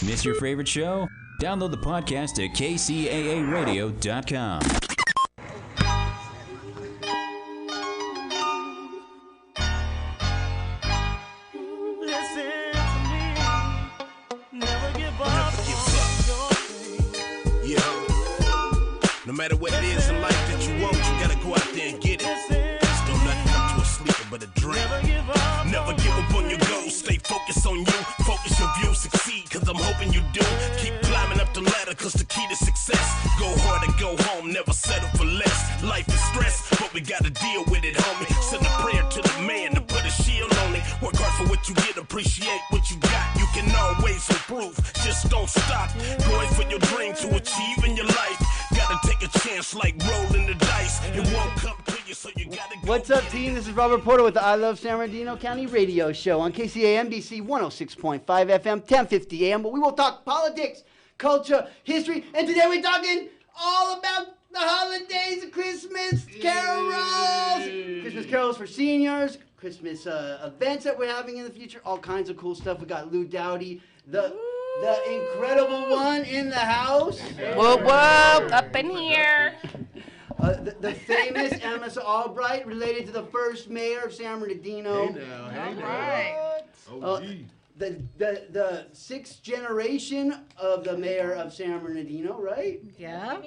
Miss your favorite show? Download the podcast at kcaaradio.com. No matter what it is in life that you want, you gotta go out there and get it. Cause don't nothing come to a sleeper but a dream. Never give up on your goals, stay focused on you. Focus your view, succeed, cause I'm hoping you do. Keep climbing up the ladder, cause the key to success. Go hard and go home, never settle for less. Life is stress, but we gotta deal with it, homie. Send a prayer to the man to put a shield on it. Work hard for what you get, appreciate what you got. You can always improve, just don't stop. Going for your dream to achieve in your life. Gotta take a chance like rolling the dice. It won't come to you, so you gotta go. What's up, team? This is Robert Porter with the I Love San Bernardino County Radio Show on KCAMBC 106.5 FM, 1050 AM. But we will talk politics, culture, history, and today we're talking all about the holidays, the Christmas carols, Christmas carols for seniors, Christmas events that we're having in the future, all kinds of cool stuff. We got Lou Dowdy, the incredible one in the house. Whoop, whoop, up in here. The famous Amos Albright, related to the first mayor of San Bernardino. Hey now, hey now. Right. The sixth generation of the mayor of San Bernardino, right? Yeah.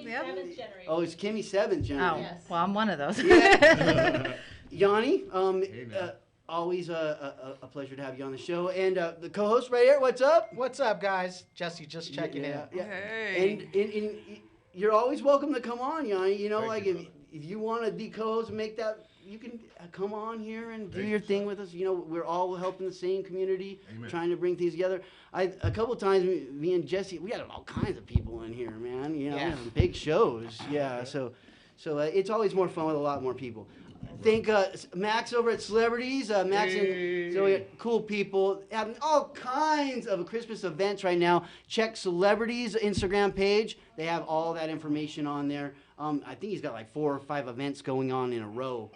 Oh, it's Kimmy's seventh Oh, generation. yes. Well, I'm one of those. Yeah. Yanni, Hey, man. always a pleasure to have you on the show. And the co-host right here, what's up? What's up, guys? Jesse, just checking in. Yeah. Hey. And you're always welcome to come on, Yanni. You know, Thank like you, if you want to be co-host and make that, you can come on here and do Thank your you, thing sir. with us. You know, we're all helping the same community, Amen. trying to bring things together. A couple of times, me and Jesse, we had all kinds of people in here, man. You know, Yeah. we had big shows. Yeah, so it's always more fun with a lot more people. Thank Max over at Celebrities. Max and Zoe, cool people, having all kinds of Christmas events right now. Check Celebrities Instagram page. They have all that information on there. I think he's got like 4 or 5 events going on in a row.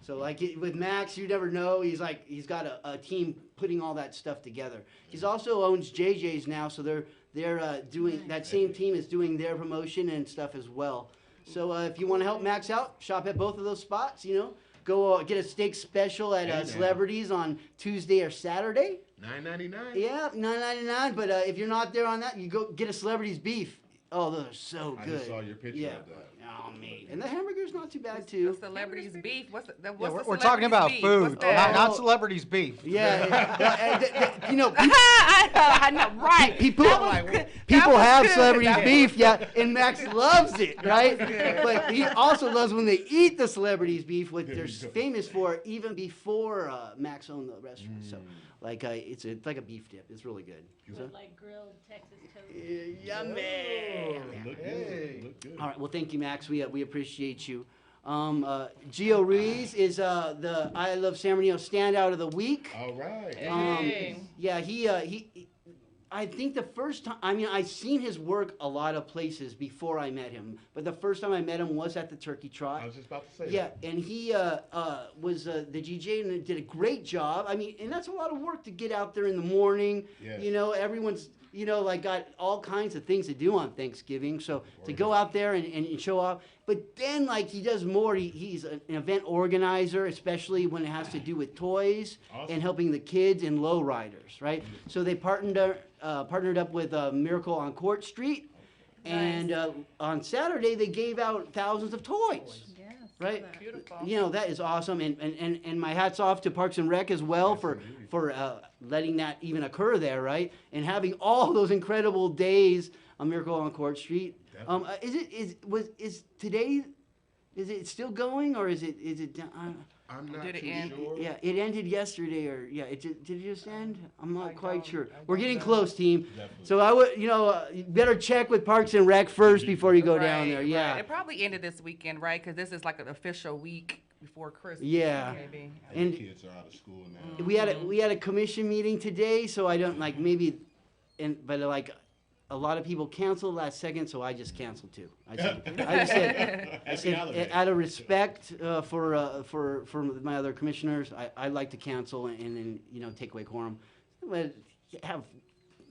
So like with Max, you never know. He's got a team putting all that stuff together. He's also owns JJ's now, so they're doing that same team is doing their promotion and stuff as well. So if you want to help Max out, shop at both of those spots. You know, go get a steak special at Celebrities on Tuesday or Saturday. $9.99. Yeah, $9.99. But if you're not there on that, you go get a Celebrities beef. Oh, those are so I good. just saw your picture Yeah. of that. Oh, man. And the hamburger's not too bad, The too. celebrities beef. What's the Yeah, what's we're the talking about celebrities beef? food, What's that? not celebrities beef. Yeah. You know, I know, right. people That people was have good. Celebrities That beef, yeah, and Max loves it, right? But he also loves when they eat the Celebrities beef, what they're famous for, even before Max owned the restaurant. So, like, it's like a beef dip. It's really good. So, Like grilled Texas toast. yummy. Look Hey. good. Look good. All right. Well, thank you, Max. We appreciate you. Gio Ruiz is the I Love San Bernardino standout of the week. All right. Hey. Yeah, he. I think the first time, I mean, I've seen his work a lot of places before I met him, but the first time I met him was at the Turkey Trot. I was just about to say Yeah, that. and he was the DJ and did a great job. I mean, and that's a lot of work to get out there in the morning. Yes. You know, everyone's, you know, like got all kinds of things to do on Thanksgiving. So to go out there and show off. But then, like, he does more. He's an event organizer, especially when it has to do with toys Awesome. and helping the kids and lowriders, right? So they partnered up with Miracle on Court Street. And on Saturday, they gave out thousands of toys. Yes. Right? Beautiful. You know, that is awesome. And my hat's off to Parks and Rec as well for letting that even occur there, right? And having all those incredible days on Miracle on Court Street. Is today, is it still going or is it I'm not Did it too end? sure. yeah, it ended yesterday, or yeah, did it just end? I'm not quite don't- sure. I We're don't getting know. close, team. Definitely. So I would, you better check with Parks and Rec first before you go down there. Right, Yeah, right. It probably ended this weekend, right? Because this is like an official week before Christmas. Yeah. Maybe. And- The kids are out of school now. we had a commission meeting today, so I don't like maybe, but like a lot of people canceled last second, so I just canceled too. I just said holiday. out of respect for my other commissioners, I'd like to cancel and then take away quorum. But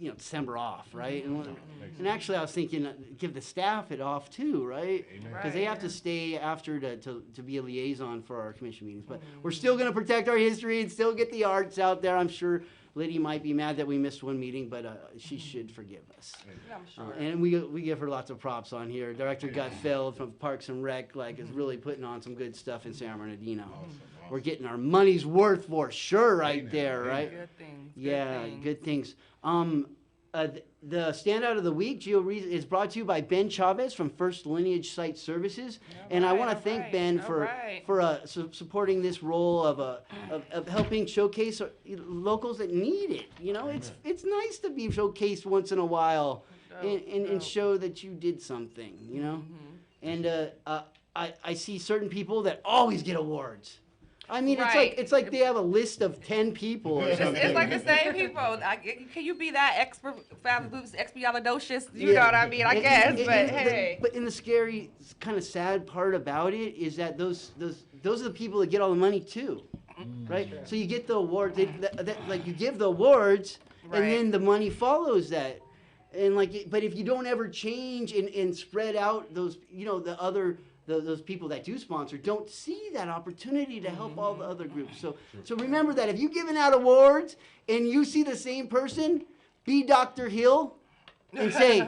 December off, right? And actually, I was thinking give the staff it off too, right? Because they have to stay after to be a liaison for our commission meetings. But we're still going to protect our history and still get the arts out there. I'm sure Lydia might be mad that we missed one meeting, but she should forgive us. I'm sure. And we give her lots of props on here. Director Gutfeld from Parks and Rec is really putting on some good stuff in San Bernardino. Awesome. We're getting our money's worth for sure right there, right? Good things. Yeah, good things. The standout of the week, Gio, is brought to you by Ben Chavez from First Lineage Site Services, and I want to thank Ben for supporting this role of helping showcase locals that need it. It's nice to be showcased once in a while and show that you did something. And I see certain people that always get awards. I mean, it's like they have a list of 10 people or something. It's like the same people. Can you be that expialidocious? You know what I mean? I guess, but hey. But in the scary, kind of sad part about it is that those are the people that get all the money too, right? So you get the awards, like you give the awards, and then the money follows that. And but if you don't ever change and spread out those, those people that do sponsor don't see that opportunity to help all the other groups. So remember that if you're giving out awards and you see the same person, be Dr. Hill and say,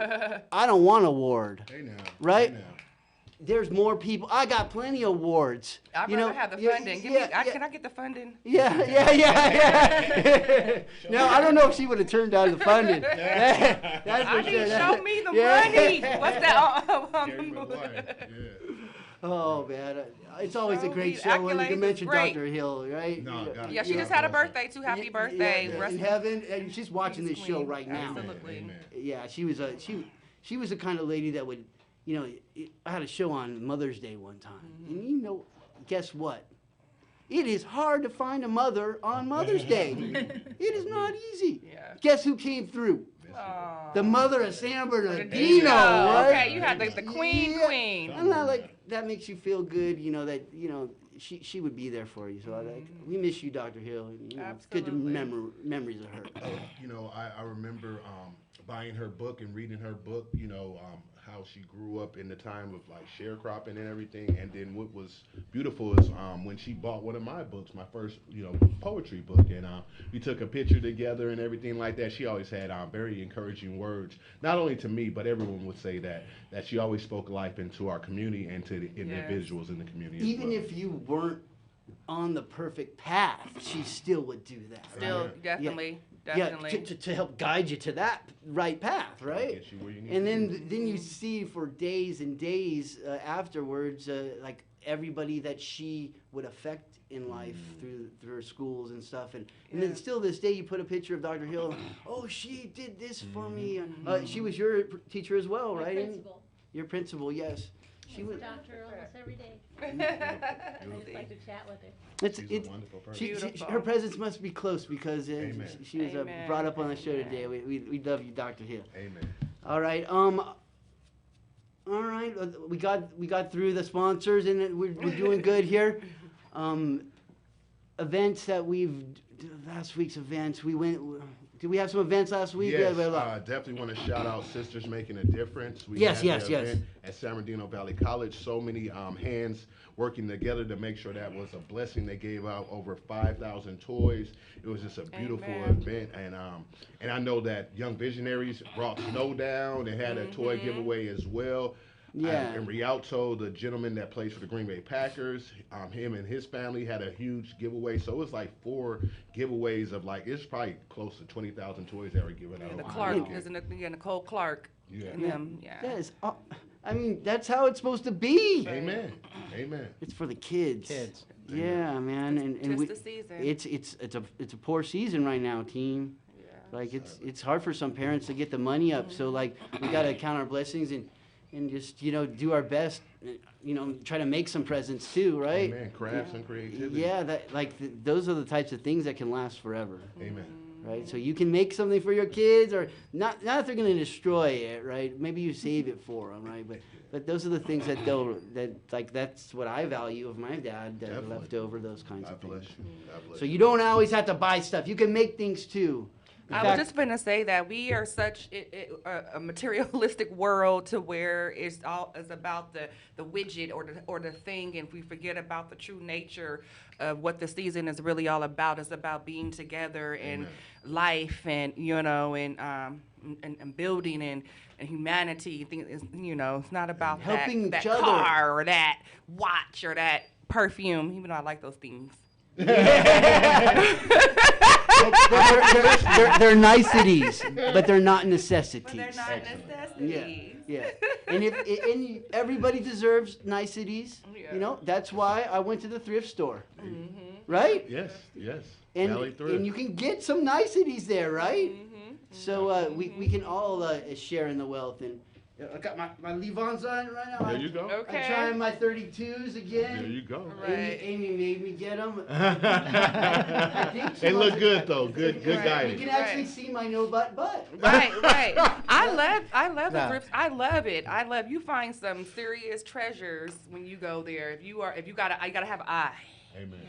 I don't want an award. Hey now. Right? Hey now. There's more people. I got plenty of awards. I'd rather have the funding. Can I get the funding? Yeah. Now, I don't know if she would have turned down the funding. That's I for need sure. show me the money. What's that? Gary McGuire, yeah. Oh, man. It's always a great these show when you accolades can is mention great. Dr. Hill, right? No, God. Yeah, she just had a birthday too. Happy birthday. Yeah, Rest in heaven, and she's watching this show queen. right now. Absolutely. Amen. Yeah, she was the kind of lady that would, I had a show on Mother's Day one time, and guess what? It is hard to find a mother on Mother's Day. It is not easy. Yeah. Guess who came through? Aw. The mother of San Bernardino, Bernardino. right? Okay, you had the queen. And that makes you feel good, that she would be there for you. So we miss you, Dr. Hill. It's good to memories of her. I remember buying her book and reading her book. How she grew up in the time of sharecropping and everything. And then what was beautiful is when she bought one of my books, my first poetry book, and we took a picture together and everything like that. She always had very encouraging words, not only to me, but everyone would say that she always spoke life into our community and to the individuals in the community. Even if you weren't on the perfect path, she still would do that. Still, right? definitely. Yeah, to help guide you to that right path, right? Get you where you need And to then you see for days and days afterwards, everybody that she would affect in life through her schools and stuff, and then still this day you put a picture of Dr. Hill. Oh, she did this for me. She was your teacher as well, My right? principal. Your principal, yes. She was. Doctor almost every day. I just like to chat with her. She's a wonderful person. Her presence must be close because she was Amen. brought up on the show today. We love you, Dr. Hill. Amen. All right. All right. We got through the sponsors and we're doing good here. Events that last week's events. Did we have some events last week? Yes, definitely want to shout out Sisters Making a Difference. We Yes, had yes, the yes. event at San Bernardino Valley College. So many hands working together to make sure that was a blessing. They gave out over 5,000 toys. It was just a beautiful event, and I know that Young Visionaries brought snow down. They had a toy giveaway as well. Yeah. And Rialto, the gentleman that plays for the Green Bay Packers, him and his family had a huge giveaway. So it was like 4 giveaways of it's probably close to 20,000 toys that were given out. The Clark, Nicole Clark. Yeah. And them, yeah. That is. That's how it's supposed to be. Amen. Amen. It's for the kids. Kids. Yeah, man. And Just the season. It's a poor season right now, team. Yeah. It's hard for some parents to get the money up. So we gotta count our blessings and just do our best. Try to make some presents too, right? Amen. Crafts and creativity. Yeah, those are the types of things that can last forever. Amen. Right, so you can make something for your kids, or not if they're going to destroy it, right? Maybe you save it for them, right? But those are the things that's what I value of my dad that left over, those kinds God of things. bless you. God bless So you. you don't always have to buy stuff. You can make things too. I was just gonna say that we are such a materialistic world to where it's about the widget or the thing, and we forget about the true nature of what the season is really all about. It's about being together and life, and and building and humanity. It's not about helping that each other. car or that watch or that perfume. Even though I like those things. They're niceties, but they're not necessities. But they're not necessities. Yeah. And everybody deserves niceties. Yeah. That's why I went to the thrift store. Mm-hmm. Right? Yes. And you can get some niceties there, right? Mm-hmm. So we can all share in the wealth. And I got my Levons on right now. There you go. Okay. I'm trying my 32s again. There you go. Right. Amy made me get them. They look good though. Good guidance. You can actually see my no butt. Right. I love the thrift. I love it. You find some serious treasures when you go there. You gotta have an eye. Amen.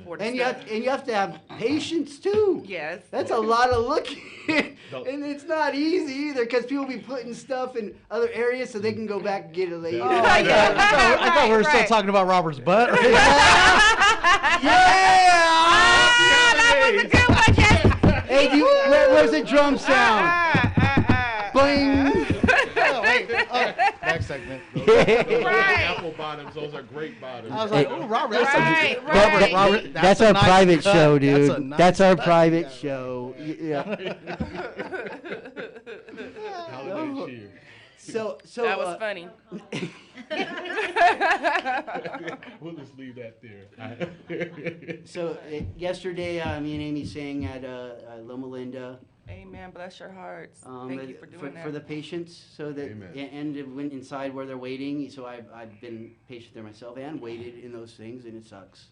For the And stuff. you have to have patience too. Yes. That's a lot of looking. And it's not easy either because people be putting stuff in other areas so they can go back and get it later. Oh, I thought we were still talking about Robert's butt. That was a good one, Jess. Hey, where's the drum sound? Bling. Next segment. Apple bottoms. Those are great bottoms. I was like, oh, Robert, that's Right. Robert, That's a our nice private cut. show, dude. That's Our private show. Yeah. Holiday cheer. So That was funny. We'll just leave that there. So yesterday, me and Amy sang at Loma Linda. Amen. Bless your hearts. Thank you for doing that. For the patients, so that and it went inside where they're waiting. So I've been patient there myself and waited in those things, and it sucks.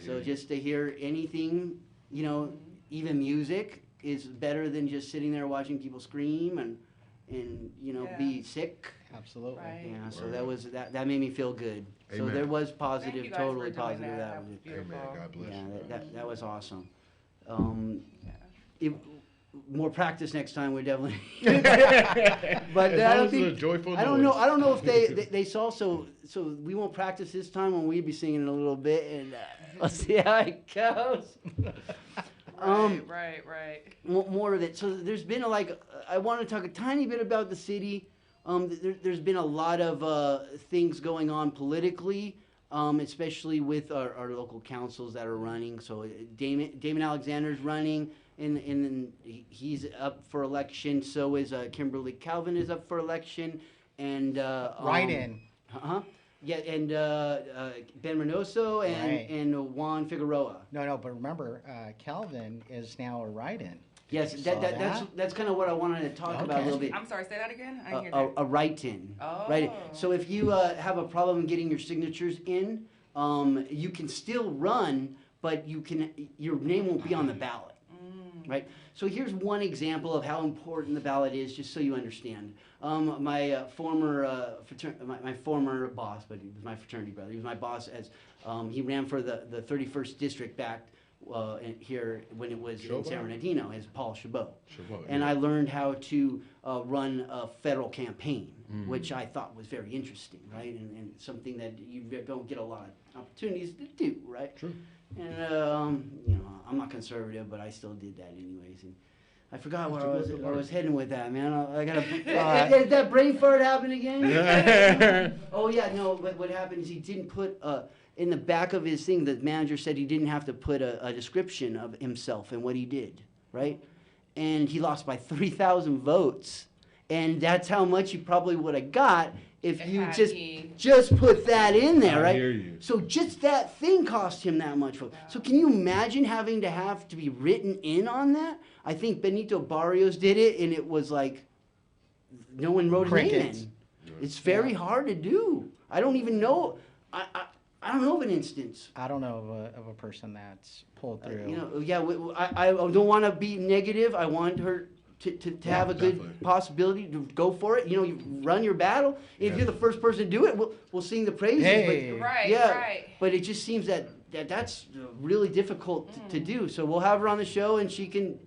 So just to hear anything, even music is better than just sitting there watching people scream and be sick. Absolutely. Right. Yeah. So that made me feel good. So Amen. there was Thank positive, you guys totally for doing positive. that. That That was was it. beautiful. Amen. God bless Yeah, you. that was awesome. More practice next time, we definitely. But As I long don't as it's a think. joyful I don't know. noise. I don't know if they saw. So we won't practice this time when we be singing in a little bit, and we'll see how it goes. Right. More of it. So there's been I want to talk a tiny bit about the city. There's been a lot of things going on politically, especially with our local councils that are running. So Damon Alexander's running, and he's up for election. So is Kimberly Calvin is up for election, and Write-in. Yeah, and Ben Reynoso and Juan Figueroa. No, but remember, Calvin is now a write-in. Yes, that's kind of what I wanted to talk about a little bit. I'm sorry. Say that again. I didn't hear that. A write-in. Oh. Right. So if you have a problem getting your signatures in, you can still run, but your name won't be on the ballot. Right. So here's one example of how important the ballot is, just so you understand. My former boss, but he was my fraternity brother. He was my boss as he ran for the 31st district back here when it was in San Bernardino as Paul Chabot. And I learned how to run a federal campaign, which I thought was very interesting, right? And something that you don't get a lot of opportunities to do, right? True. And I'm not conservative, but I still did that anyways. And I forgot where I was heading with that, man. I got did that brain fart happen again? Oh yeah, no. But what happened is he didn't put in the back of his thing. The manager said he didn't have to put a description of himself and what he did, right? And he lost by 3,000 votes, and that's how much he probably would have got if you just put that in there, right? I hear you. So just that thing cost him that much vote. So can you imagine having to be written in on that? I think Benito Barrios did it, and it was like no one wrote his name in. It's very hard to do. I don't even know. I don't know of an instance. I don't know of a person that's pulled through. I don't want to be negative. I want her to have a good possibility to go for it. You run your battle. If you're the first person to do it, we'll sing the praises. Hey. But, Right. But it just seems that's really difficult to do. So we'll have her on the show, and she can,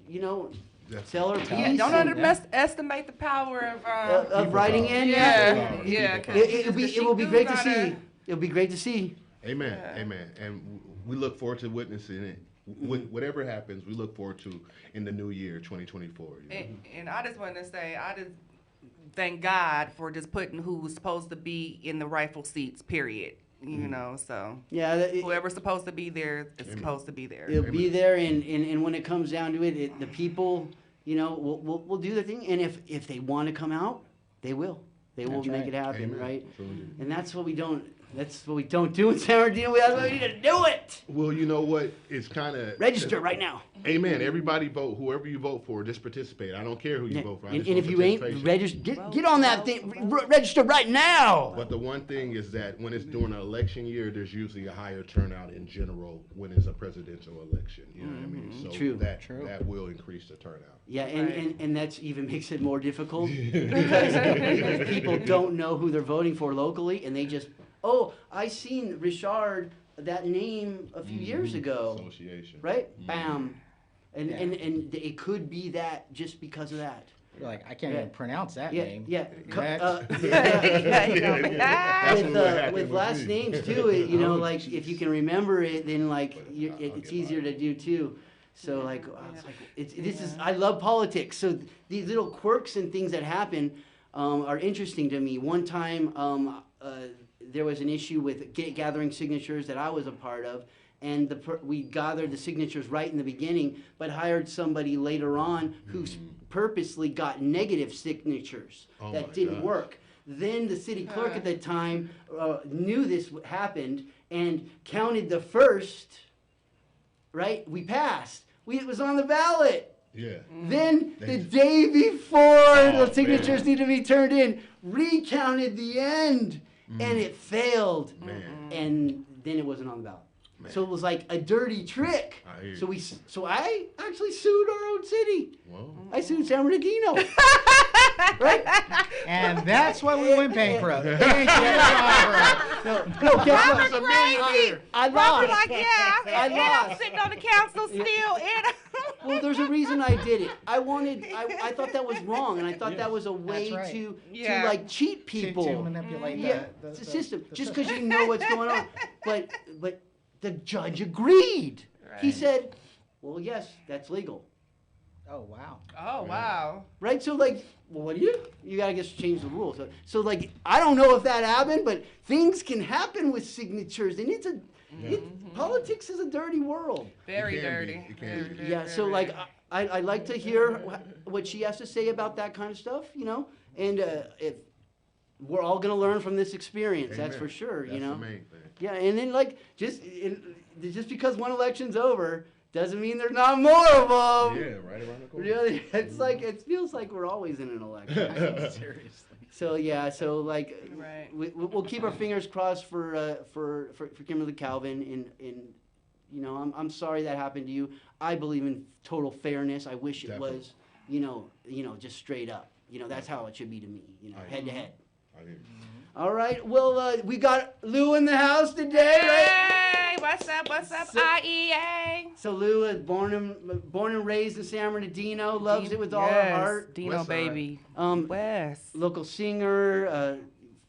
sell her piece. Yeah, don't and- underestimate the power of writing in. yeah. 'Cause It will be she great do to see. gotta- It'll be great to see. Amen. Amen. And we look forward to witnessing it. Whatever happens, we look forward to in the new year, 2024. You know? And I just want to say, I just thank God for just putting who's supposed to be in the rightful seats, period. You know, so Yeah, whoever's supposed to be there is supposed to be there. it'll be there, and when it comes down to it, the people, you know, will do their thing, and if they want to come out, they will. They will That's make right. it happen, Amen. right? Truly. And that's what we don't. That's what we don't do in San Bernardino. That's what we need to do it. Well, you know what? It's kind of Register right now. Amen. Everybody vote. Whoever you vote for, just participate. I don't care who you vote for. I And just if want you ain't participation. registered, get on that thing. Register right now. But the one thing is that when it's during an election year, there's usually a higher turnout in general when it's a presidential election. You know what I mean? So True. that will increase the turnout. Yeah, and that's even makes it more difficult because people don't know who they're voting for locally, and they just, oh, I seen Richard, that name a few years ago, Association. right? Bam, and it could be that just because of that. You're like, I can't Yeah. even pronounce that Yeah, name. yeah. Next. That's what happened With with last me. names too, you know, like if you can remember it, then like it's easier to do too. So like, I love politics. So these little quirks and things that happen are interesting to me. One time, there was an issue with gathering signatures that I was a part of, and we gathered the signatures right in the beginning, but hired somebody later on who purposely got negative signatures Oh that my didn't gosh. work. Then the city clerk at the time knew this happened and counted the first. Right, we passed. It was on the ballot. Yeah. Then They the just- day before the signatures man. need to be turned in, recounted the end, and it failed. Man. And then it wasn't on the ballot. So it was like a dirty trick. I hear So you. so I actually sued our own city. Whoa. I sued San Bernardino. Right? And that's why we went bankrupt. Thank you, Robert. No, guess what? It's a million. I Robert, lost. like, yeah, I and I'm lost. sitting on the council still. Well, there's a reason I did it. I thought that was wrong, and I thought that was a way right. to Yeah. like cheat people. To manipulate Yeah, the it's a system. the Just system. because you know what's going on, but the judge agreed. He Right. said, "Well, yes, that's legal." Oh, wow. Oh, wow. Right? So like, well, what do you gotta just change the rules. So like, I don't know if that happened, but things can happen with signatures, and politics is a dirty world. Very It can be. dirty. It can Very, be. very, Yeah, very, so very. like I like to hear what she has to say about that kind of stuff, you know, and if we're all gonna learn from this experience, that's Amen. for sure, That's you know. the main thing. Yeah, and then like just because one election's over doesn't mean there's not more of them. Yeah, right around the corner. Really, it's like it feels like we're always in an election. Seriously. So yeah, so like Right. we'll keep our fingers crossed for Kimberly Calvin, and you know I'm sorry that happened to you. I believe in total fairness. I wish it Definitely. was you know just straight up. You know that's how it should be to me. You know, I head to agree. head. I hear you. All right. Well, we got Lou in the house today, right? Hey, what's up? What's up, So- IEA? So Lou is born and raised in San Bernardino. Loves it with all her heart. Dino West side. baby. West. Local singer,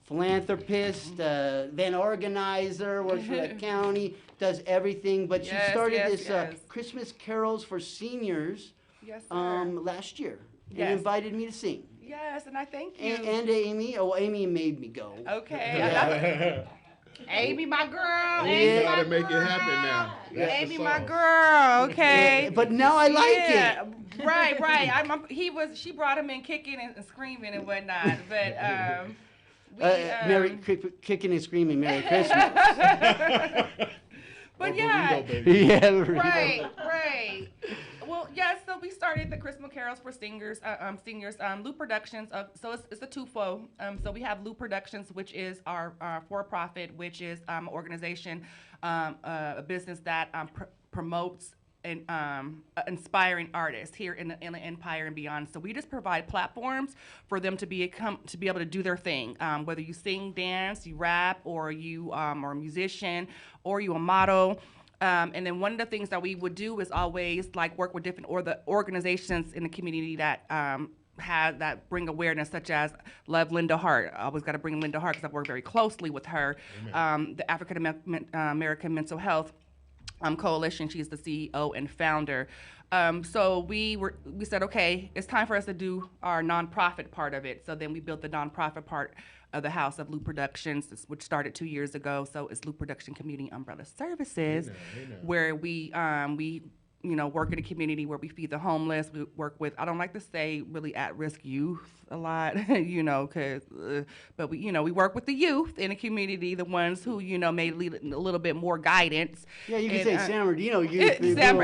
philanthropist, event organizer, works for the county, does everything. But she Yes, started yes, this yes. Christmas carols for seniors Yes, sir. last year, and Yes. invited me to sing. Yes, and I thank you. And Amy, Amy made me go. Okay. Amy, my girl. Yeah. Amy, You my gotta make it girl. happen now. That's the Amy, my sauce. girl. Okay. Yeah, but now I like Yeah, it. right. She brought him in kicking and screaming and whatnot. But Kicking and screaming, Merry Christmas. but yeah, Burrito, baby. Yeah, right. Well, yes. So we started the Christmas carols for seniors. Lou Productions. So it's a twofold. So we have Lou Productions, which is our for-profit, which is organization, a business that promotes and inspiring artists here in the Empire and beyond. So we just provide platforms for them to be able to do their thing. Whether you sing, dance, you rap, or you are a musician, or you a model. And then one of the things that we would do is always like work with different the organizations in the community that that bring awareness, such as Love Linda Hart. I always got to bring Linda Hart because I work very closely with her. The African American Mental Health Coalition. She's the CEO and founder. So we said, okay, it's time for us to do our nonprofit part of it. So then we built the nonprofit part of the House of Loop Productions, which started 2 years ago. So it's Loop Production Community Umbrella Services, where we work in a community where we feed the homeless. We work with, I don't like to say really at-risk youth a lot, but we work with the youth in the community, the ones who, may need a little bit more guidance. Yeah, you can say San Bernardino youth. Right, San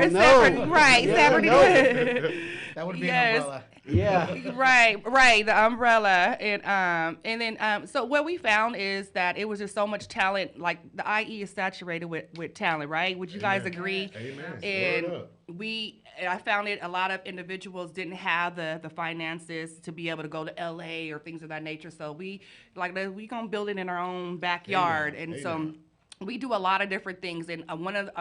Bernardino. That would be an umbrella. Yeah. Right, the umbrella. And then, so what we found is that it was just so much talent, like the IE is saturated with talent, right? Would you guys agree? Amen. And I found it, a lot of individuals didn't have the finances to be able to go to LA or things of that nature. So we gonna build it in our own backyard. Amen. And so we do a lot of different things, and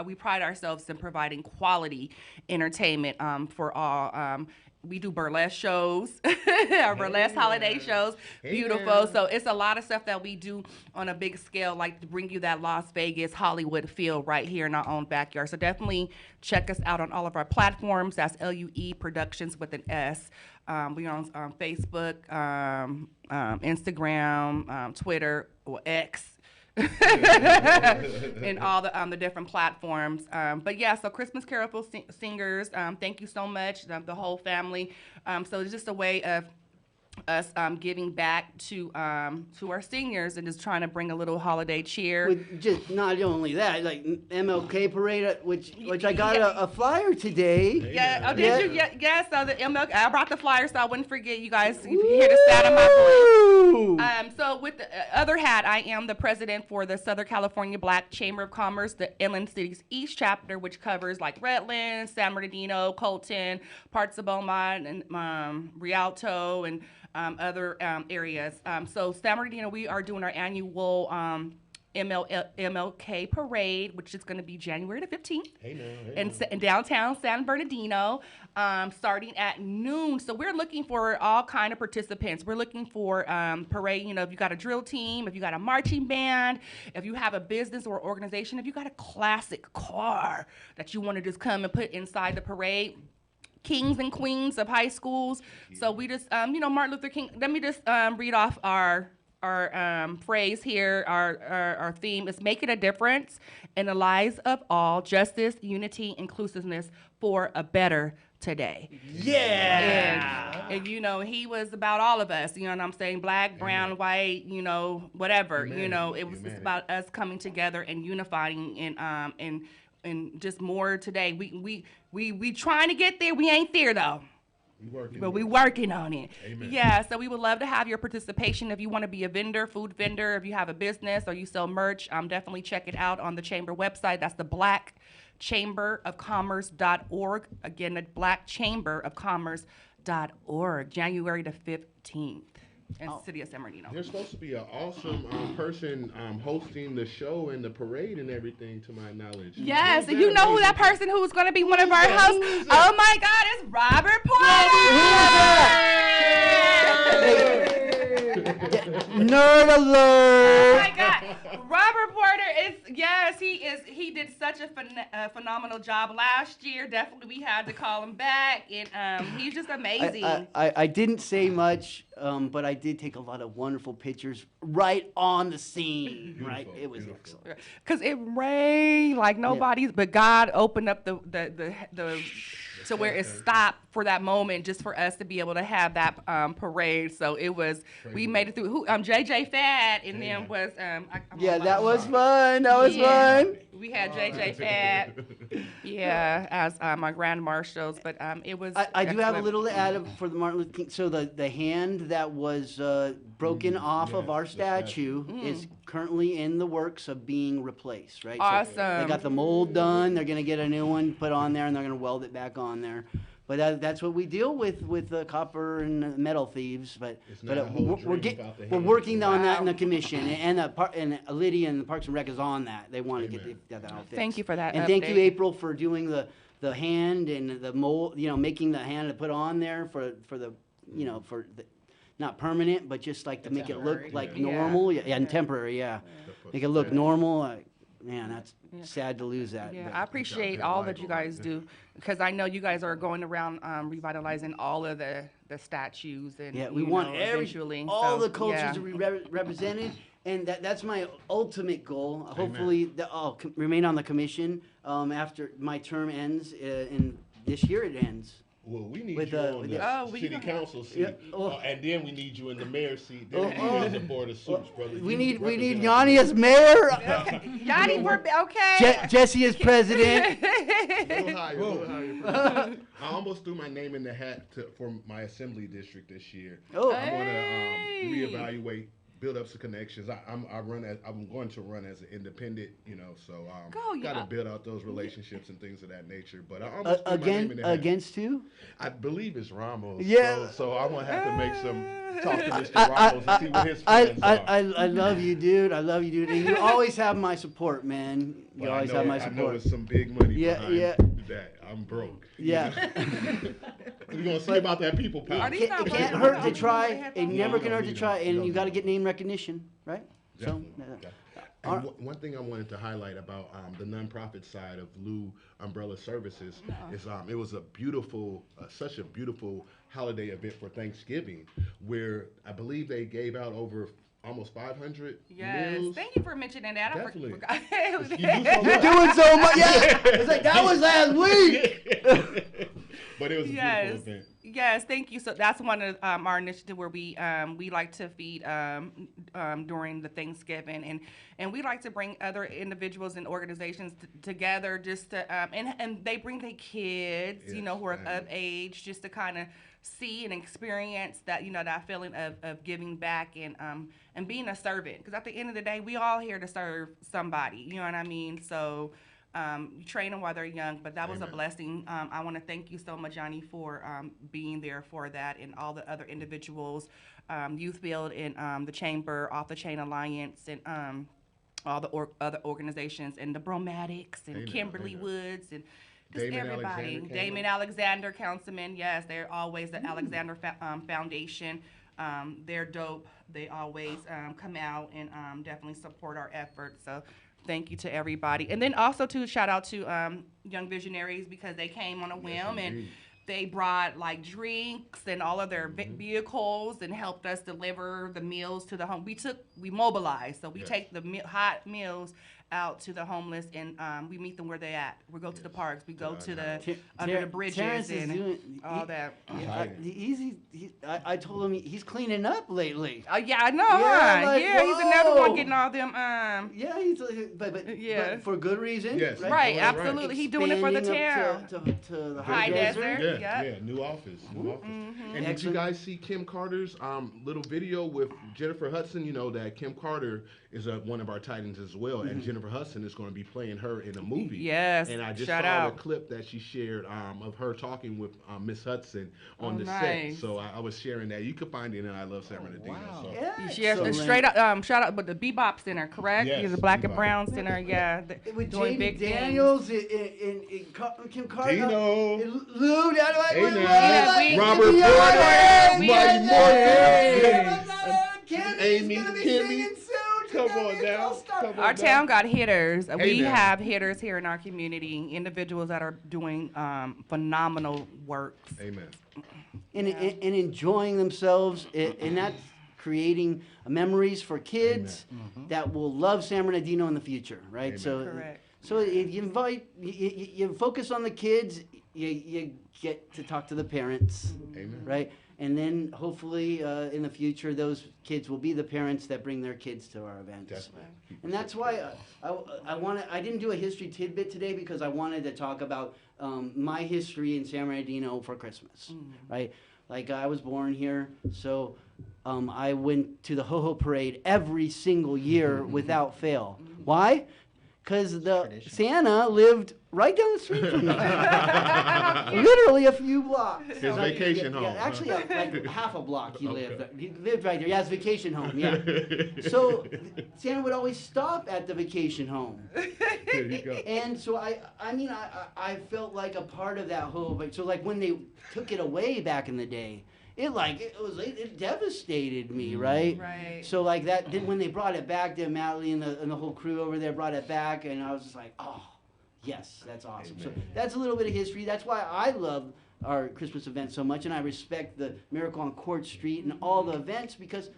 we pride ourselves in providing quality entertainment for all. We do burlesque shows, our burlesque holiday shows, beautiful. So it's a lot of stuff that we do on a big scale, like to bring you that Las Vegas, Hollywood feel right here in our own backyard. So definitely check us out on all of our platforms. That's LUE Productions with an S. We're on Facebook, Instagram, Twitter, or X. And all the different platforms. But yeah, so Christmas Carol Singers, thank you so much, the whole family. So it's just a way of us giving back to our seniors and just trying to bring a little holiday cheer. With just not only that, like MLK parade, which I got a flyer today. Yeah. Oh, did you? Yeah. So the MLK, I brought the flyer so I wouldn't forget you guys. If you hear the sound of my voice. So with the other hat, I am the president for the Southern California Black Chamber of Commerce, the Inland Cities East chapter, which covers like Redlands, San Bernardino, Colton, parts of Beaumont, and Rialto, and other areas. So San Bernardino, we are doing our annual MLK parade, which is going to be January the 15th in downtown San Bernardino, starting at noon. So we're looking for all kind of participants. We're looking for parade, if you got a drill team, if you got a marching band, if you have a business or organization, if you got a classic car that you want to just come and put inside the parade. Kings and queens of high schools. So we just, Martin Luther King. Let me just read off our phrase here. Our theme is making a difference in the lives of all. Justice, unity, inclusiveness for a better today. Yeah. And he was about all of us. You know what I'm saying? Black, brown, white. Whatever. It was just about us coming together and unifying and just more today. We trying to get there. We ain't there though. But we working on it. Amen. Yeah, so we would love to have your participation. If you want to be a vendor, food vendor, if you have a business or you sell merch, definitely check it out on the Chamber website. That's the blackchamberofcommerce.org. Again, the blackchamberofcommerce.org, January the 15th. In the city of San Bernardino. There's supposed to be an awesome person hosting the show and the parade and everything, to my knowledge. Yes, and you know who that person who's going to be one of our hosts? Oh my God, it's Robert Porter! Nerd alert! Oh my God, Robert Porter he did such a phenomenal job last year. Definitely, we had to call him back, and he's just amazing. I didn't say much, but I did take a lot of wonderful pictures right on the scene. Beautiful, right, it was excellent. Cause it rained like nobody's, but God opened up the to where it stopped for that moment, just for us to be able to have that parade. So it was, we made it through. JJ Fad, and then was that was fun. That was fun. We had JJ Fad, as my grand marshals, but it was. I do have a little to add for the Martin Luther King. So the hand that was broken off of our statue is currently in the works of being replaced. Right. Awesome. So they got the mold done. They're gonna get a new one put on there, and they're gonna weld it back on there. that's what we deal with the copper and metal thieves. But It's not a whole dream about the we're hand. working on that in the Wow. commission, and Lydia and the Parks and Rec is on that. They want to get that all fixed. Thank you for that And thank you, update. April, for doing the hand and the mold. Making the hand to put on there for the not permanent, but just like to make it look Temporary. like Yeah. normal. Yeah, and temporary. Yeah, make it look normal. Man, that's sad to lose that. Yeah, but- I appreciate all that you guys do, because I know you guys are going around revitalizing all of the statues and Yeah, we you want know, eventually eventually. all So, the cultures yeah. to be represented, and that's my ultimate goal. Hopefully, I'll remain on the commission after my term ends. In this year, it ends. Well, we need With you the- on with the the- city council seat, Yeah, oh. and then we need you in the mayor's seat. Then we need Oh, you as a board of suits, brother. We You need represent Yanni us. as mayor. Yanni, okay. Jesse as president. Little higher, little higher. I almost threw my name in the hat for my assembly district this year. Oh. I want to Hey. reevaluate, build up some connections. I'm going to run as an independent, so Go, got to yeah. build out those relationships and things of that nature. But I almost threw my name in the hat. Against who? I believe it's Ramos. Yeah. So I'm gonna have to make some talk to Mr. Ramos and see what his plans are. I love you, dude. I love you, dude. And you always have my support, man. You But always I know, have my I know support. it's some big money Yeah, behind yeah. that. I'm broke. Yeah. We're gonna see about that people power. Are these It not can't working? hurt to They try. have It all- never You can don't hurt to need try, them. You and don't you got to need get name recognition, right? Definitely. So, And one thing I wanted to highlight about the nonprofit side of Lou Umbrella Services is it was a beautiful, such a beautiful holiday event for Thanksgiving, where I believe they gave out over almost 500 Yes, meals. thank you for mentioning that. Definitely. I You forgot. do so You're much. doing so much. Yeah. It's like that was last week. But it was a Yes. beautiful event. Yes, thank you. So that's one of our initiatives where we like to feed during the Thanksgiving, and we like to bring other individuals and organizations together just to and they bring their kids, Yes, who are family. of age, just to kind of see and experience that that feeling of giving back and being a servant. Because at the end of the day, we all here to serve somebody. You know what I mean? So. You train them while they're young, but that was a Amen. blessing. I want to thank you so much, Johnny, for being there for that, and all the other individuals, Youth Build and the Chamber, Off the Chain Alliance, and all the other organizations, and the Bromatics, and Amen, Kimberly amen. Woods, and just Damon everybody. Alexander came Damon up. Alexander, Councilman, yes, they're always the Alexander Foundation. They're dope. They always come out and definitely support our efforts. So thank you to everybody. And then also to shout out to Young Visionaries, because they came on a whim and indeed. they brought like drinks and all of their vehicles and helped us deliver the meals to the home. We mobilized. So we Yes. take the hot meals out to the homeless, and we meet them where they at. We go to the parks. We go to the under the bridges Terrence is and doing all that. I told him he's cleaning up lately. Yeah, I know. Yeah, huh? like, Yeah, he's another whoa. one getting all them. Yeah, he's but Yeah. for good reason. Yes. right? Right, Right. absolutely. He's doing it for the Expanding town. up to the High high desert. desert. Yeah, Yep. yeah, new office, new office. And did you Excellent. guys see Kim Carter's little video with Jennifer Hudson? You know that Kim Carter is one of our Titans as well, and Jennifer Hudson is going to be playing her in a movie. Yes, And I just shout saw out. the clip that she shared of her talking with Miss Hudson on Oh, the nice. set. So I was sharing that. You can find it in I Love San Bernardino. wow. So. Yeah, Yes, excellent. straight up, shout out, but the Bebop Center, correct? Yes, Yeah, the Black and Bebop. Brown Center, yeah. With doing Jaden big things. Daniels and Kim Carter. Dino. and Lou, that Hey, way. now. we- Robert Yeah, Porter, yeah, Mighty Morphin. Amy, Amy, gonna be Kimmy. singing soon. Come together. on It's now. all stuff. Come on Our now. town got hitters. We now. have hitters here in our community, individuals that are doing phenomenal work. Amen. and enjoying themselves, and that's creating memories for kids that will love San Bernardino in the future, right? Amen. So, Correct. so you focus on the kids, you get to talk to the parents, Amen. right? And then hopefully in the future, those kids will be the parents that bring their kids to our events. Definitely. And that's why I didn't do a history tidbit today, because I wanted to talk about my history in San Bernardino for Christmas, right? Like I was born here, so I went to the Ho-Ho Parade every single year without fail. Why? because the Tradition. Santa lived right down the street from me. Literally a few blocks. His vacation home. Actually, like half a block he Okay. lived. He lived right there. Yeah, his vacation home. Yeah. So Santa would always stop at the vacation home. There you go. And so I felt like a part of that whole. But so like when they took it away back in the day, it devastated me, right? Right. So like that, then when they brought it back, then Madeline and the whole crew over there brought it back, and I was just like, oh, yes, that's awesome. So that's a little bit of history. That's why I love our Christmas event so much, and I respect the Miracle on Court Street and all the events because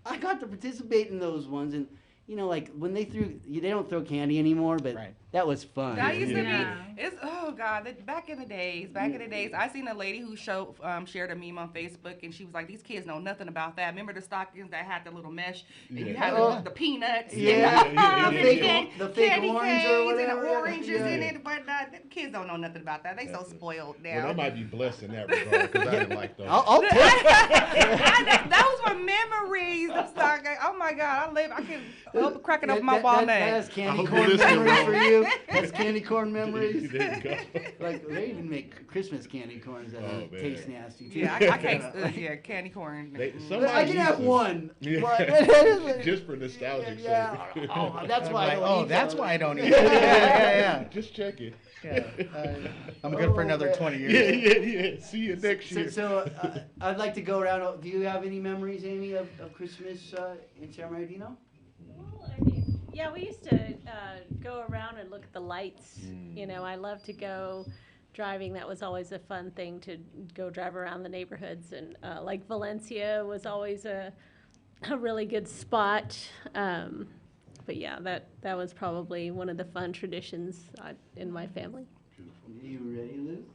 I got to participate in those ones. And you know, like when they don't throw candy anymore, but Right. that was fun. That used to Yeah. be. It's oh god. Back in the days. I seen a lady who shared a meme on Facebook, and she was like, "These kids know nothing about that. Remember the stockings that had the little mesh, and you had Oh. the peanuts, Yeah. and The the, fake- the fake candy orange or canes whatever. and the oranges Yeah. in it. But the kids don't know nothing about that. They so spoiled now. Well, they might be blessed in that regard because I didn't like those. I'll take Those were memories. The stocking. Oh my god, I can help cracking up my walnut. That's I candy hope corn you're listening, memories Ro. for you. That's candy corn memories. There you go. Like they even make Christmas candy corns that Oh, man. taste nasty too. Yeah, I can't. Yeah, candy corn. They- Mm. But I can have one. Yeah. But- Just for nostalgic Yeah. sake. Oh, that's why. I Like, don't oh, eat that's those. why I don't eat it. Yeah. Just check it. I'm good for another man. 20 years. Yeah. See you next So, year. I'd like to go around. Do you have any memories, Amy, of Christmas in San Bernardino? Well, I mean, yeah, we used to go around and look at the lights. You know, I love to go driving. That was always a fun thing to go drive around the neighborhoods. And like Valencia was always a really good spot. But yeah, that was probably one of the fun traditions in my family. You ready, Liz?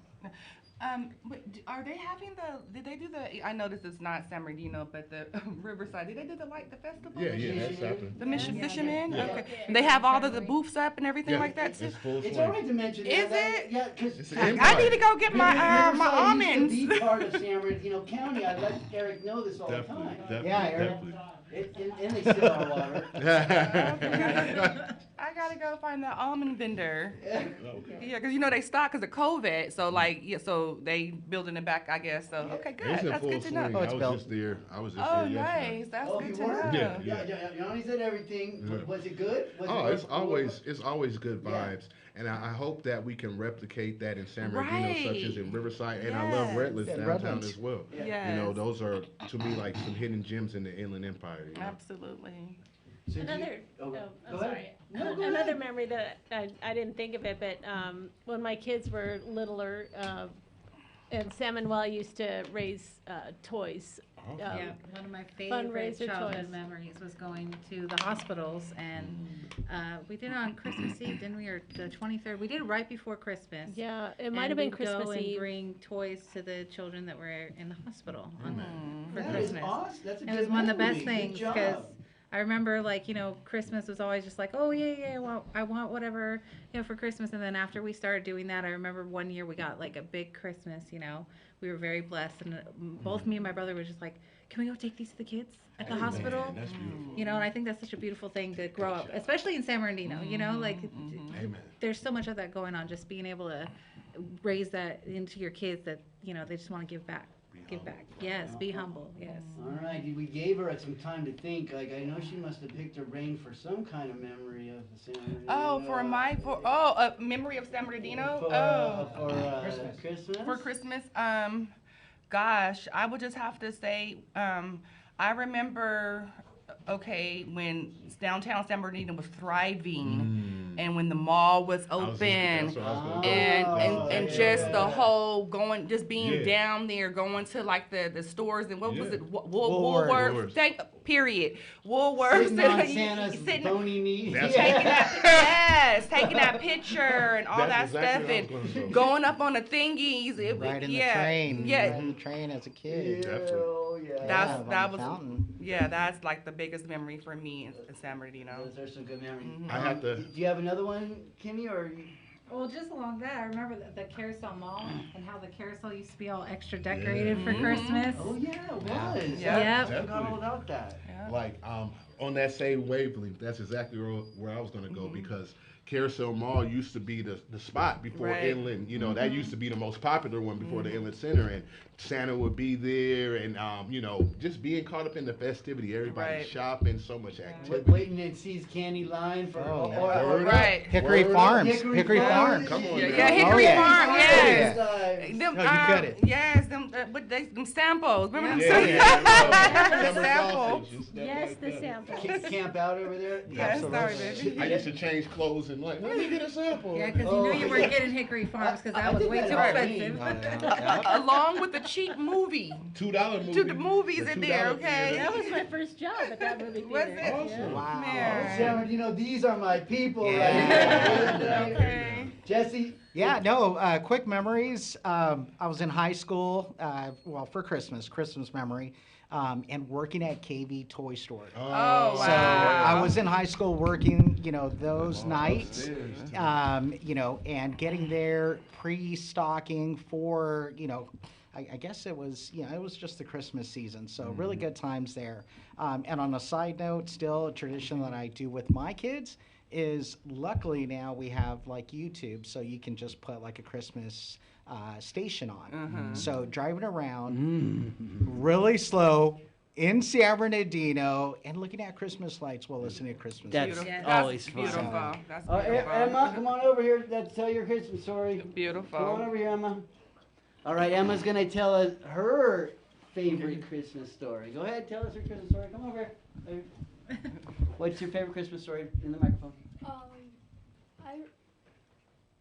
Are they having did they do I know this is not San Bernardino, but the Riverside, did they do the festival? Yeah, that's happening. The Mission Fishermen? Yeah. Okay. And they have all of the booths up and everything Yeah, like that too? It's full It's swing. all right to mention Is that. it? Yeah, because It's an I empire. need to go get my almonds. used to be part of San Bernardino County. I let Eric know this all Definitely, the time. definitely, Yeah, Eric. definitely. And they steal our water. I gotta go find the almond vendor. Okay. Yeah, because you know they stopped because of COVID, so like so they building it back, I guess. So okay, good. It's in That's full good to swing. know. Oh, it's I was built. just there. Oh, yesterday. nice. That's Oh, good you to were? know. Yeah. Yanni said everything. Yeah. Was it good? Was Oh, it it's always good Yeah. vibes, and I hope that we can replicate that in San Bernardino, such as in Right. Riverside, and I love Yes. Redlands Yeah, downtown Redlands. as well. Yes. You know, those are to me like some hidden gems in the Inland Empire. You know? Absolutely. So do you- Another, oh, I'm go sorry. ahead. No, go Another ahead. memory that I didn't think of it, but when my kids were littler, and Sam and Well used to raise toys. Yeah, one of my favorite fundraiser childhood toys. memories was going to the hospitals, and we did it on Christmas Eve, didn't we, or the 23rd? We did it right before Christmas. Yeah, it And might have been we'd Christmas go Eve. and bring toys to the children that were in the hospital for That is Christmas. awesome. That's a It good was one of the memory. best Good things job. because I remember, like, you know, Christmas was always just like, oh yeah, well, I want whatever, you know, for Christmas. And then after we started doing that, I remember one year we got like a big Christmas. You know, we were very blessed, and both me and my brother were just like, can we go take these to the kids at the hospital? Man, that's beautiful. You know, and I think that's such a beautiful thing to grow up, especially in San Bernardino. You know, like Amen. there's so much of that going on. Just being able to raise that into your kids that, you know, they just want to give back. Give back. Yes, be humble. Yes. All right, we gave her some time to think. Like I know she must have picked her brain for some kind of memory of the San Bernardino. Oh, a memory of San Bernardino. For Christmas. For Christmas. Gosh, I would just have to say, I remember, when downtown San Bernardino was thriving, and when the mall was open, That's what I was gonna Oh, and yeah, just yeah, the yeah. whole being Yeah. down there, going to like the stores and what was Yeah. it, Woolworths. Woolworths, period, Woolworths, Sitting on Santa's sitting- bony knee. That's taking that picture and all That's that exactly stuff what I was gonna and say. going up on the thingies. Riding the yeah, train. yeah, Riding the train as a kid. Definitely. Oh, yeah. That's- Yeah, on that the was- fountain. yeah, that's like the biggest memory for me in San Bernardino. Those are some good memories. I have to. Do you have another one, Kimmy, or? Well, just along that, I remember the Carousel Mall and how the carousel used to be all extra decorated for Christmas. Oh yeah, it was. Yeah. I forgot Definitely. all about that. Yeah. Like on that same wavelength, that's exactly where I was gonna go because Carousel Mall used to be the spot before Right. Inland. That used to be the most popular one before the Inland Center, and Santa would be there, and just being caught up in the festivity. Everybody Right. shopping, so much activity. Waiting in C's candy line for Word up. Right. Hickory Word up. Farms. Hickory Hickory Farms. Farms. Come on, Yeah, now. yeah, Hickory yeah. Farm, Oh, yes. Nice. Them, No, you cut it. Yes, them samples. Remember Yeah, them yeah, samples? summer Sample. sausage and stuff Yes, like the that. sample. Camp out over there. Yes, sorry, baby. I used to change clothes and let me get a sample. Yeah, because you knew you weren't getting Hickory Farms because I that was think way that's too right. expensive. Along with the cheap movie. $2 movie. To the movies The in there, $2 okay? theater. That was my first job at that movie theater. Was it? Awesome. Wow. Man. Sharon, these are my people Yeah. right here. Okay. Jesse? Yeah, no, quick memories. I was in high school, for Christmas memory, and working at KV Toy Store. Oh, So wow. I was in high school working, those nights, Upstairs. and getting there, pre-stocking for, I guess it was just the Christmas season. So really good times there. And on a side note, still a tradition that I do with my kids is luckily now we have like YouTube, so you can just put like a Christmas station on. So driving around really slow in San Bernardino and looking at Christmas lights while listening to Christmas That's music. Beautiful. always That's fun. beautiful. That's Oh, beautiful. Emma, come on over here. Let's tell your Christmas story. Come on Beautiful. over here, Emma. All right, Emma's going to tell us her favorite Christmas story. Go ahead, tell us your Christmas story. Come over here. What's your favorite Christmas story in the microphone?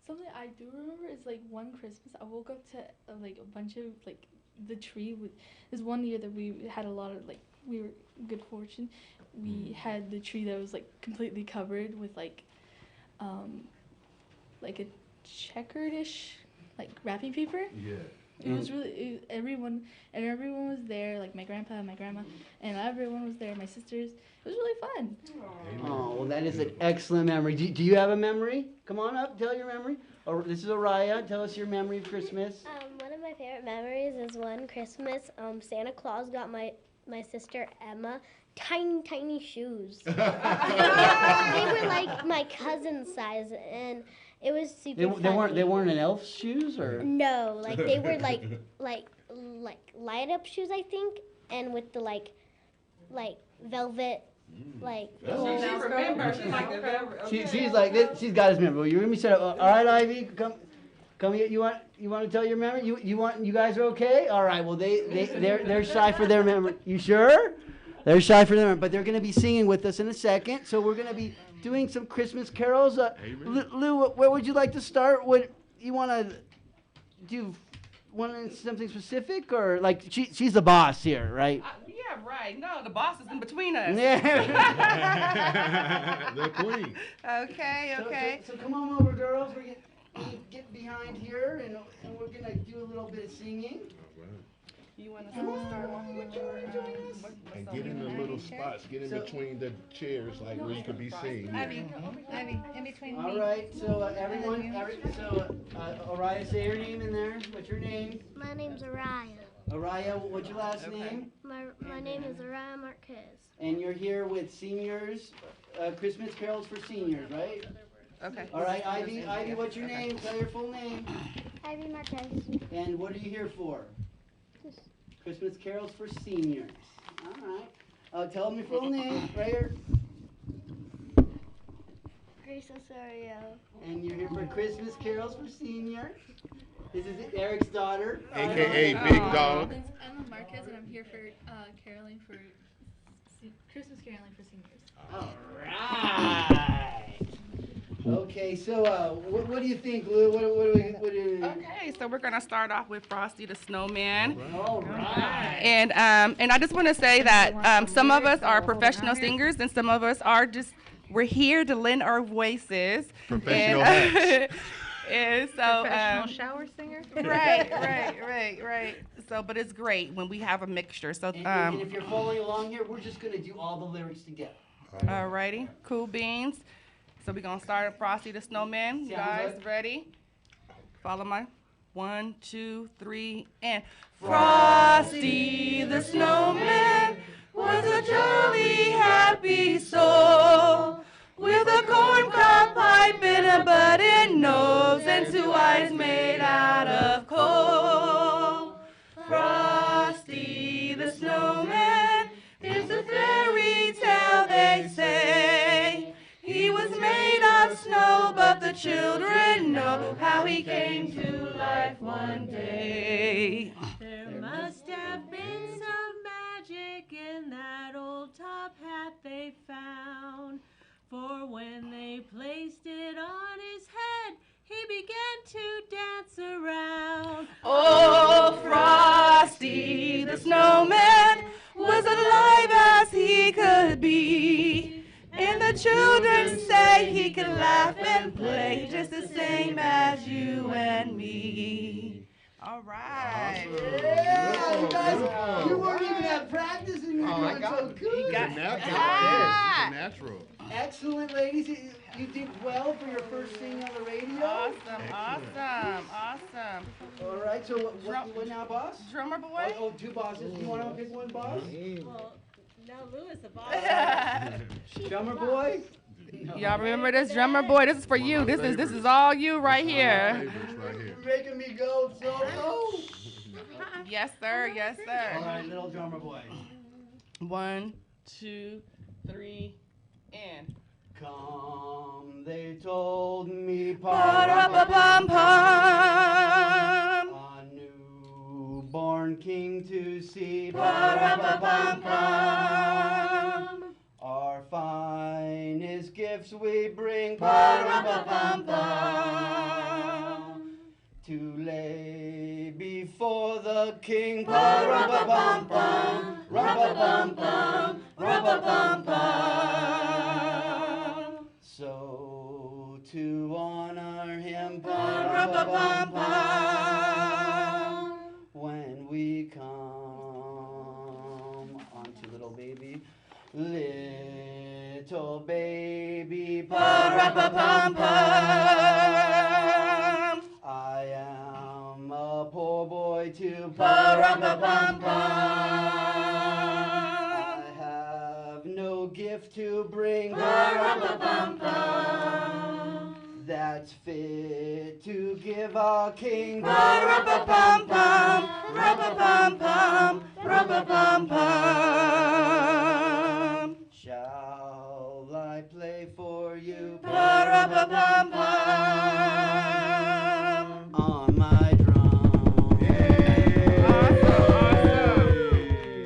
Something I do remember is like one Christmas I woke up to like a bunch of like the tree with this one year that we had a lot of like we were good fortune. We had the tree that was like completely covered with like a checkered-ish like wrapping paper. Yeah. It was really everyone was there, like my grandpa and my grandma, and everyone was there, my sisters. It was really fun. Oh, well, that is an excellent memory. Do you have a memory? Come on up, tell your memory. Oh, this is Araya. Tell us your memory of Christmas. One of my favorite memories is one Christmas, Santa Claus got my sister Emma tiny shoes. They were like my cousin's size, and it was super funny. They weren't an elf's shoes, or? No, like they were like light up shoes, I think, and with the like velvet like. She's like this. She's got his memory. You hear me say, all right, Ivy, come here. You want to tell your memory? You guys are okay? All right. Well, they're shy for their memory. You sure? They're shy for their memory, but they're going to be singing with us in a second. So we're going to be doing some Christmas carols. Lou, where would you like to start? What you want to do? Want something specific, or like she's the boss here, right? Yeah, right. No, the boss is in between us. Yeah. The queen. Okay. So come on over, girls. We're gonna get behind here, and we're gonna do a little bit of singing. You want to start off with your And get in the little spots, get in between the chairs, like where you could be seen. Ivy, in between All me. right. So Araya, say your name in there. What's your name? My name's Araya. Araya, what's your last name? My name is Araya Marquez. And you're here with seniors, Christmas carols for seniors, right? Okay. All right, Ivy, what's your name? Tell your full name. Ivy Marquez. And what are you here for? Christmas carols for seniors. All right. Tell them your full name, right here. Grace Osorio. And you're here for Christmas carols for seniors. This is Eric's daughter. AKA Big Dog. It's Emma Marquez, and I'm here for caroling for Christmas caroling for seniors. All right. Okay, so what do you think, Lou? What do you? Okay, so we're gonna start off with Frosty the Snowman. All right. And I just want to say that some of us are professional singers, and some of us are we're here to lend our voices. Professional and, and so Professional shower singer. right. So, but it's great when we have a mixture. So, And if you're following along here, we're just gonna do all the lyrics together. alrighty, cool beans. So we're gonna start at Frosty the Snowman. You Sounds guys good. ready? Follow my 1, 2, 3, and Frosty the Snowman was a jolly happy soul with a corncob pie pipe and a button nose and two eyes made out of coal. Frosty the snowman is a fairy tale, they say. He was made of snow, but the children know how he came to life one day. There must have been some magic in that old top hat they found. For when they placed it on his head, he began to dance around. Oh, Frosty the snowman was alive as he could be. And the children say he could laugh and play just the same as you and me. All right. Yeah, you guys, you weren't even at practice and you were doing so good. He's a natural. Excellent, ladies. You did well for your first singing on the radio. Awesome. All right, so what now, boss? Drummer boy? Oh, two bosses. You want to pick one, boss? Well, no, Lou is the boss. Drummer boy? Y'all remember this? Drummer boy, this is for you. This is all you right here. You're making me go so low. Yes, sir. All right, little drummer boy. 1, 2, 3, and. Come, they told me, Pa-ra-pa-pum-pum. a newborn king to see, Pa-ra-pa-pum-pum. our finest gifts we bring, Pa-ra-pa-pum-pum. to lay before the king, Pa-ra-pa-pum-pum, ra-pa-pum-pum, ra-pa-pum-pum. So to honor him, Pa-ra-pa-pum-pum. when we come onto little baby, Pa-ra-pa-pum-pum. I am a poor boy too, Pa-ra-pa-pum-pum. I have no gift to bring, Pa-ra-pa-pum-pum. that's fit to give our king, Pa-ra-pa-pum-pum. Ra-pa-pum-pum. Ra-pa-pum-pum. Shall I play for you, Pa-ra-pa-pum-pum. on my drum?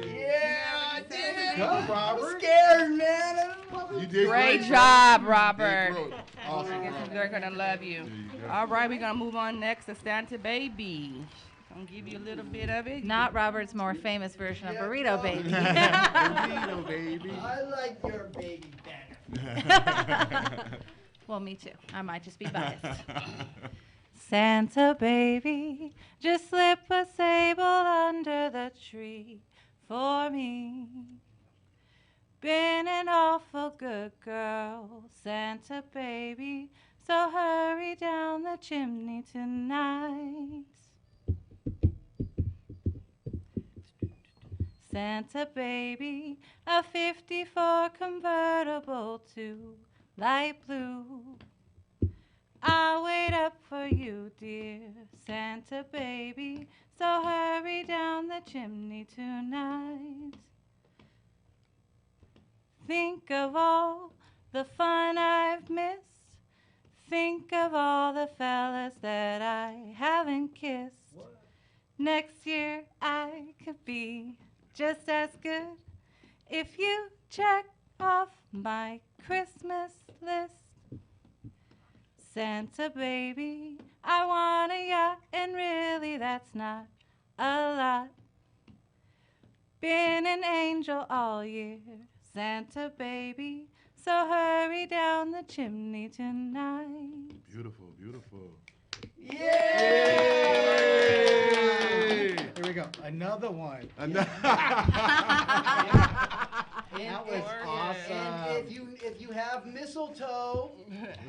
Yeah, I did it. Come, Robert. Scared, man. You did Great great, job, Robert. Robert. Awesome. They're gonna love you. All right, we're gonna move on next to Santa Baby. I'm gonna give you a little bit of it. Not Robert's more famous version of Burrito Baby. Burrito, baby. I like your baby better. Well, me too. I might just be biased. Santa baby, just slip a sable under the tree for me. Been an awful good girl, Santa baby, so hurry down the chimney tonight. Santa baby, a 54 convertible to light blue. I'll wait up for you, dear Santa baby, so hurry down the chimney tonight. Think of all the fun I've missed. Think of all the fellas that I haven't kissed. Next year I could be just as good if you check off my Christmas list. Santa baby, I want a yacht, and really that's not a lot. Been an angel all year, Santa baby, so hurry down the chimney tonight. Beautiful, beautiful. Yay! Here we go. Another one. That was awesome. And if you have mistletoe,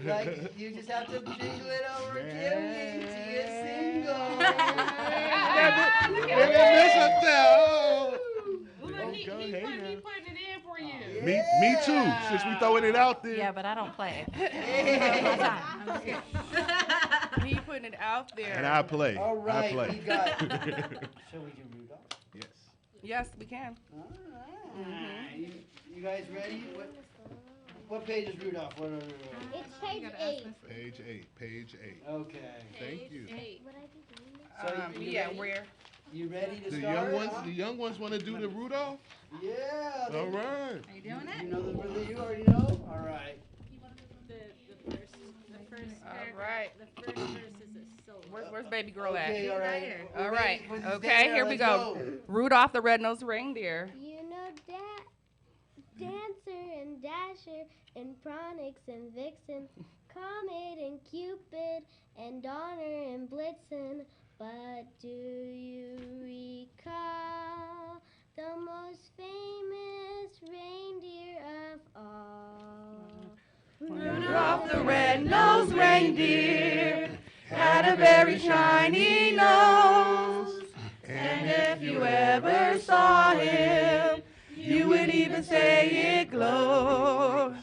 like you just have to jingle it over Kim Yates is single. Mistletoe. Look, he putting it in for you. Me too. Since we throwing it out there. Yeah, but I don't play. He putting it out there. And I play. All right, I play. we got. Shall we do Rudolph? Yes. Yes, we can. All right. You guys ready? What page is Rudolph? What? It's page 8. Page 8. Page 8. Okay. Thank you. Would I be doing this? So you Yeah, ready? where? You ready to The start? young ones. huh? The young ones want to do the Rudolph. Yeah. All right. Are you doing You it? know you already know. All right. The first All paragraph, right. the first verse is a solo. Where's baby girl at? Okay. All right. here. We're All ready. right. Put this Okay, down. here we Let's go. Rudolph the Red-Nosed Reindeer. You know Dancer and Dasher and Pronix and Vixen, Comet and Cupid and Donner and Blitzen. But do you recall the most famous reindeer of all? Rudolph the red-nosed reindeer had a very shiny nose. And if you ever saw him, you would even say it glows.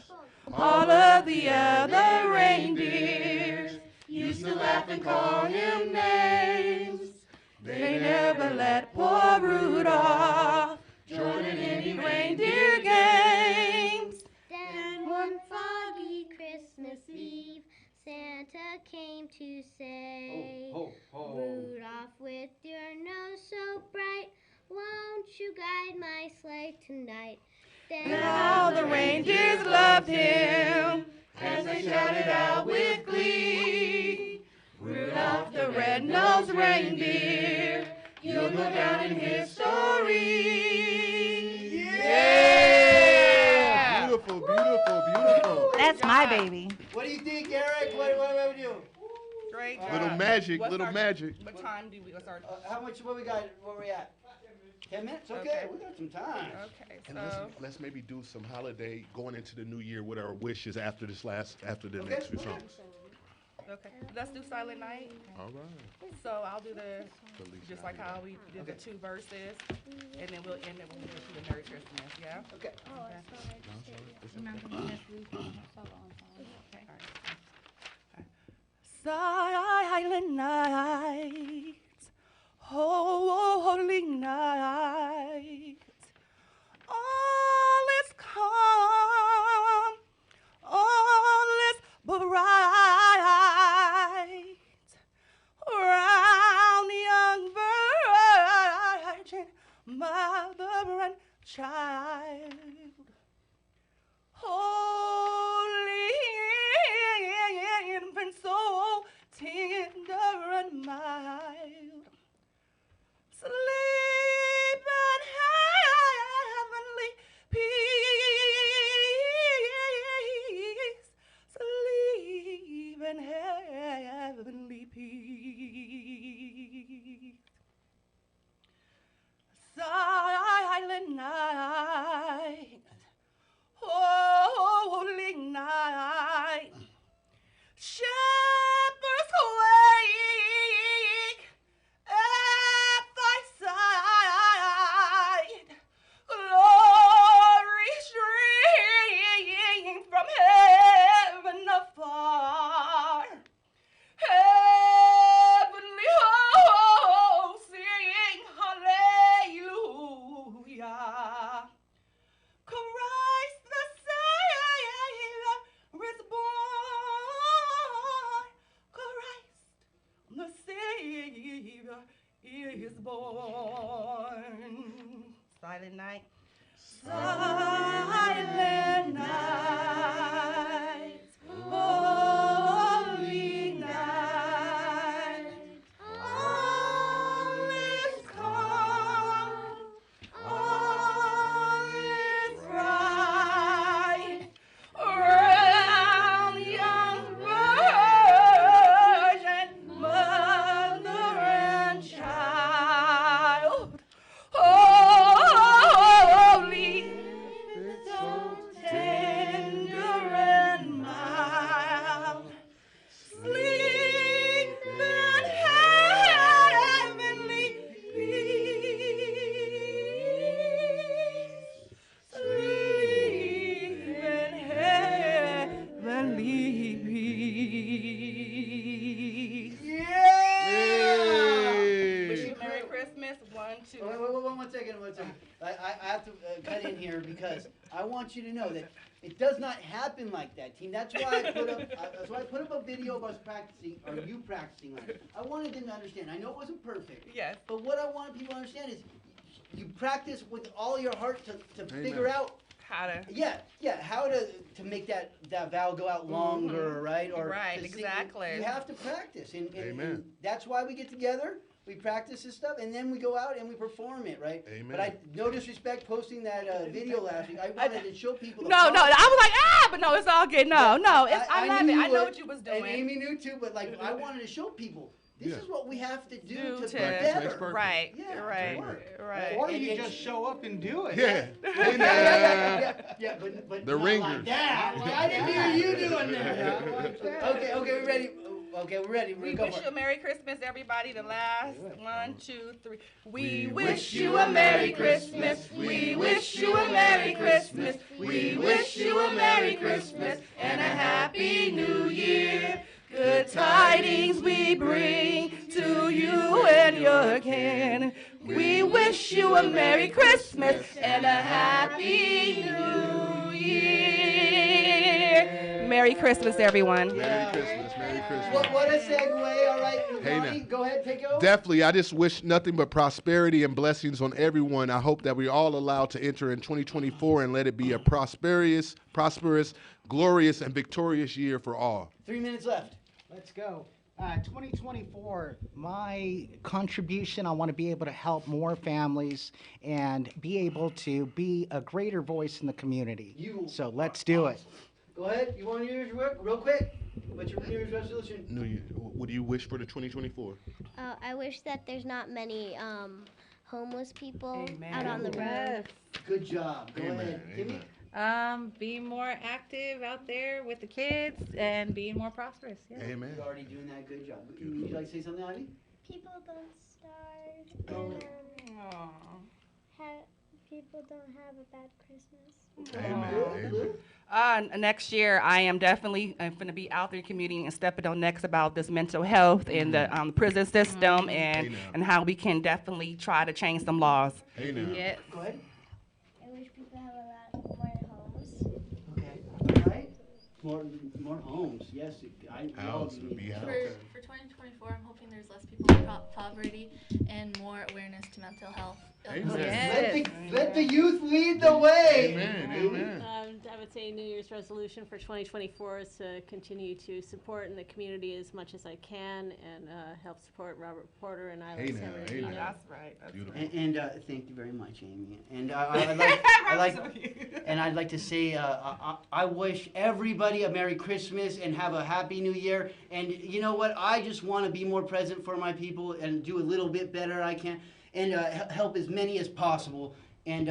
All of the other reindeers used to laugh and call him names. They never let poor Rudolph join in any reindeer games. Then one foggy Christmas Eve, Santa came to say, Ho, ho. Rudolph, with your nose so bright, won't you guide my sleigh tonight? Then All the reindeers loved him as they shouted out with glee. Rudolph the red-nosed reindeer, you'll go down in history. Yeah! Beautiful, beautiful, beautiful. That's my baby. What do you think, Eric? What we do? Great job. Little magic, What's little our- magic. What time do we start? How much? What we got? Where we at? 10 minutes? Okay. Okay. We got some time. Okay, And so let's maybe do some holiday going into the new year with our wishes after the Okay, next few okay. songs. okay, let's do Silent Night. All right. So I'll do the Feliz just like how we did the 2 verses, and then we'll end it when we do the Merry Christmas. Yeah. Okay. Oh, I thought I just did it. I'm not gonna miss Lucy's solo on time. Okay. Silent night, holy night, all is calm, all is bright, round young virgin, mother and child. Holy infant, so tender and mild, sleep in heavenly peace, sleep in heavenly peace. Silent night, holy night, shepherds wake at thy side, glory stream from heaven afar, heavenly hosts sing hallelujah. Christ the Savior is born. Christ the Savior is born. Silent night. Silent night. Holy night. All is calm. All is right. Around young virgin, mother and child. Holy, so tender second. 1 second. I have to cut in here because I want you to know that it does not happen like that, team. That's why I put up a video of us practicing, or you practicing on it. I wanted them to understand. I know it wasn't perfect. Yes. But what I want people to understand is you practice with all your heart to figure out How to. how to make that vowel go out longer, right? Or Right, to sing. exactly. You have to practice, and Amen. that's why we get together. We practice this stuff, and then we go out and we perform it, right? Amen. But no disrespect posting that video last week. I wanted to show people. The No, I process. was like, but no, it's all good. No, I love knew it. you I know would, what you was And doing. Amy knew too, but like I wanted to show people this is what we have to do to be Practice makes better. perfect. Right, Yeah, right, right. Or you just show up and do it. Yeah. Yeah, but The not ringers. like that. I didn't hear you doing that. Okay, we're ready. Okay, we're ready. We Go wish for you it. a Merry Christmas, everybody. The last 1, 2, 3. We wish you a Merry Christmas. We wish you a Merry Christmas. We wish you a Merry Christmas and a Happy New Year. Good tidings we bring to you and your kin. We wish you a Merry Christmas and a Happy New Year. Merry Christmas, everyone. Merry Christmas. Merry Christmas. What a segue. All right, Hey, Ronnie, now. go ahead, take it over. Definitely. I just wish nothing but prosperity and blessings on everyone. I hope that we're all allowed to enter in 2024 and let it be a prosperous, glorious, and victorious year for all. 3 minutes left. Let's go. 2024, my contribution, I want to be able to help more families and be able to be a greater voice in the community. So let's do it. Go ahead. You want to use your work real quick? What's your New Year's resolution? What do you wish for the 2024? I wish that there's not many homeless people Amen. out on the road. Good job. Go Amen. ahead. Timmy? Being more active out there with the kids and being more prosperous. Yeah. Amen. You're already doing that. Good job. Would you like to say something, Ivy? People don't starve. People don't have a bad Christmas. Amen. Amen. Next year, I am definitely going to be out there commuting and stepping on next about this mental health in the prison system and how we can definitely try to change some laws. Amen. Yes. Go ahead. I wish people have a lot more homes. Okay. All right. More homes. Yes. We all Houses, need be that. houses. For 2024, I'm hoping there's less people in poverty and more awareness to mental health. Amen. Yes. Let the youth lead the way. Amen. Amen. I would say New Year's resolution for 2024 is to continue to support in the community as much as I can and help support Robert Porter and Isla Amen. San Amen. Bernardino. That's right. That's Beautiful. And thank you very much, Amy. And I'd like to say I wish everybody a Merry Christmas and have a Happy New Year. And you know what? I just want to be more present for my people and do a little bit better I can, and help as many as possible. And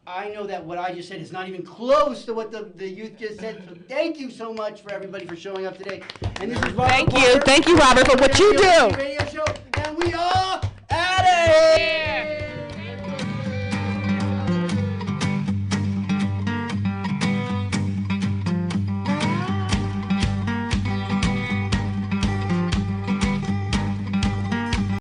I know that what I just said is not even close to what the youth just said. So thank you so much for everybody for showing up today. And this is Robert Thank you. Porter. Thank you, Robert, for what you do. Radio show, and we are